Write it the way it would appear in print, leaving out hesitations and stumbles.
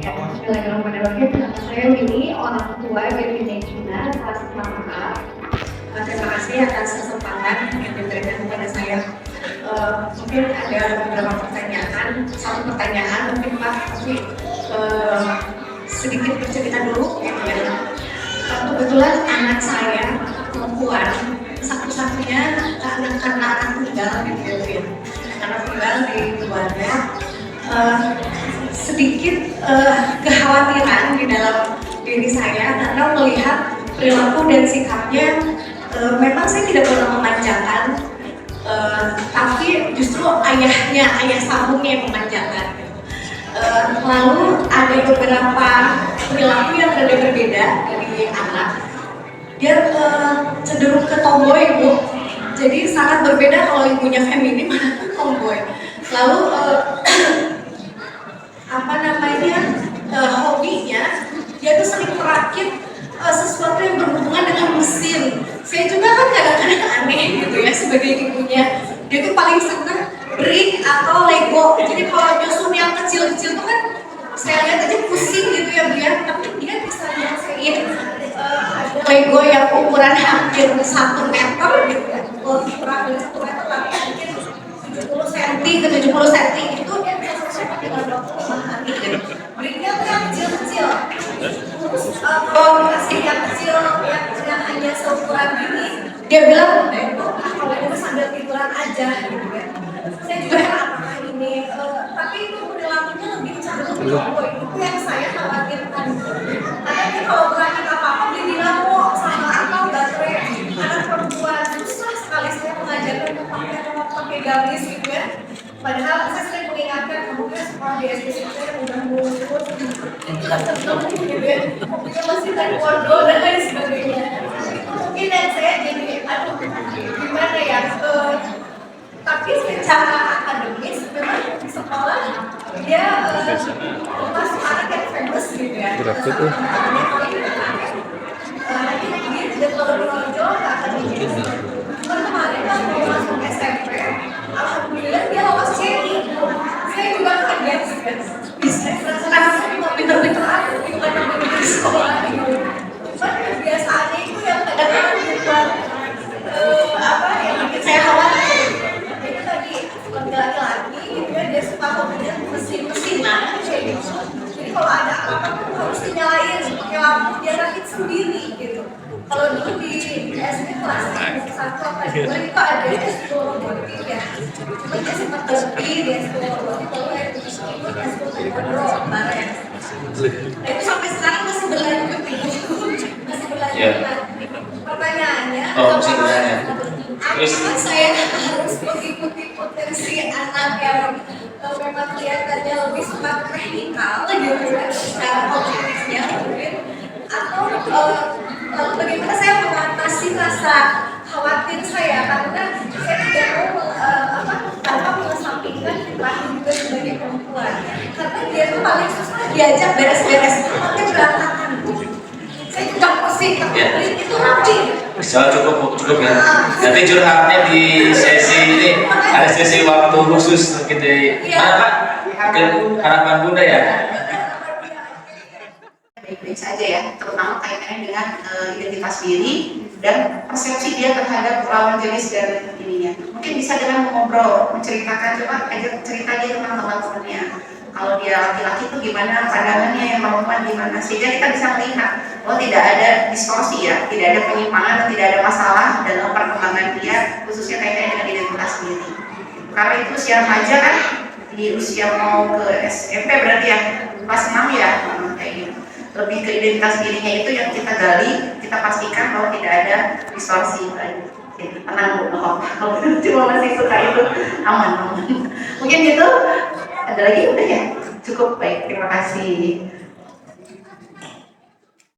Ya, bismillahirrahmanirrahim. Saya Winnie, orang tua dari Regina, kelas 6A. Terima kasih atas kesempatan yang diberikan kepada saya. Mungkin ada beberapa pertanyaan. Satu pertanyaan mungkin Pak, tapi sedikit bercerita dulu. Kebetulan anak saya perempuan, satu-satunya karena anak tunggal gitu ya. Anak tunggal di keluarga. Sedikit kekhawatiran di dalam diri saya karena melihat perilaku dan sikapnya. Memang saya tidak pernah memanjakan, tapi justru ayah sambungnya yang memanjakan. Lalu ada beberapa perilaku yang berbeda dari anak. Dia cenderung ke tomboy, Bu. Jadi sangat berbeda kalau ibunya feminim, tomboy. Lalu hobinya dia tuh sering merakit sesuatu yang berhubungan dengan mesin. Saya juga kan kadang-kadang aneh gitu ya sebagai ibunya. Dia tuh paling seneng brick atau Lego. Jadi kalau nyusun yang kecil-kecil tuh kan saya lihat aja pusing gitu ya dia. Tapi dia bisa nyelesain Lego yang ukuran hampir 1 meter gitu ya. Kurang dari 1 meter tapi mungkin 70 cm ke 70 cm itu dia bisa selesai pakai hari gitu. Bricknya tuh yang kecil-kecil. Terus kasih yang kecil yang hanya seukuran gini, dia bilang kalau ini sambil tiduran aja gitu ya. Saya juga apakah ini, tapi itu perilakunya lebih cenderung tomboy. Itu yang saya khawatirkan. Karena dia kalau berakit apa-apa dia bilang kok sama akal baterai anak perempuan. Susah sekali saya mengajarkan untuk pakai gamis gitu ya. Padahal saya sering mengingatkan kamu kan sekolah di SD saya udah mulus gitu ya. Mungkin masih taekwondo dan lain sebagainya. Itu mungkin yang saya jadi gimana ya, tapi secara akademis memang di sekolah dia masuk anak yang famous gitu ya. Nanti dia tidak terlalu menonjol ke akademis. Kemarin pas mau masuk SMP, alhamdulillah dia lolos CI. Saya juga kaget kan. Bisa karena pinter-pinter aku bukan pinter di sekolah gitu. Cuman kebiasaannya itu yang kadang-kadang bukan yang bikin saya khawatir. Jadi tadi laki-laki gitu ya, dia suka hobinya mesin-mesinan kayak gitu. Jadi kalau ada apa-apa harus dinyalain pakai lampu dia rakit sendiri gitu. Kalau dulu di SD kelas 1 apa 2 itu ada eskul robotik ya. Cuma dia sempat berhenti di eskul robotik lalu ikut eskul taekwondo kemarin. Nah itu sampai sekarang masih berlanjut masih berlanjut. Pertanyaannya, apakah saya harus mengikuti potensi anak yang memang kelihatannya lebih suka teknikal gitu secara kognitifnya mungkin, atau lalu bagaimana saya mengatasi rasa khawatir saya karena saya tidak mau tanpa mengesampingkan laki juga sebagai perempuan karena dia tuh paling susah diajak beres-beres pakai berantakan. Saya juga pusing tapi itu rapi. Cukup ya. Nanti curhatnya di sesi ini ada sesi waktu khusus gitu. Mana Pak? Harapan Bunda ya. Baik-baik saja ya, terutama kaitannya dengan identitas diri dan persepsi dia terhadap lawan jenis dan ininya. Mungkin bisa dengan mengobrol, menceritakan, coba ajak cerita dia tentang teman-temannya. Kalau dia laki-laki itu gimana pandangannya, yang perempuan gimana, sehingga kita bisa melihat bahwa tidak ada distorsi ya, tidak ada penyimpangan, tidak ada masalah dalam perkembangan dia, khususnya kaitannya dengan identitas diri. Karena itu usia remaja kan, di usia mau ke SMP berarti ya, kelas 6 ya, kayak gitu. Lebih ke identitas dirinya itu yang kita gali, kita pastikan bahwa tidak ada distorsi lagi. Jadi tenang Bu, kalau cuma masih suka itu aman. Mungkin gitu, ada lagi udah ya? Cukup baik, terima kasih.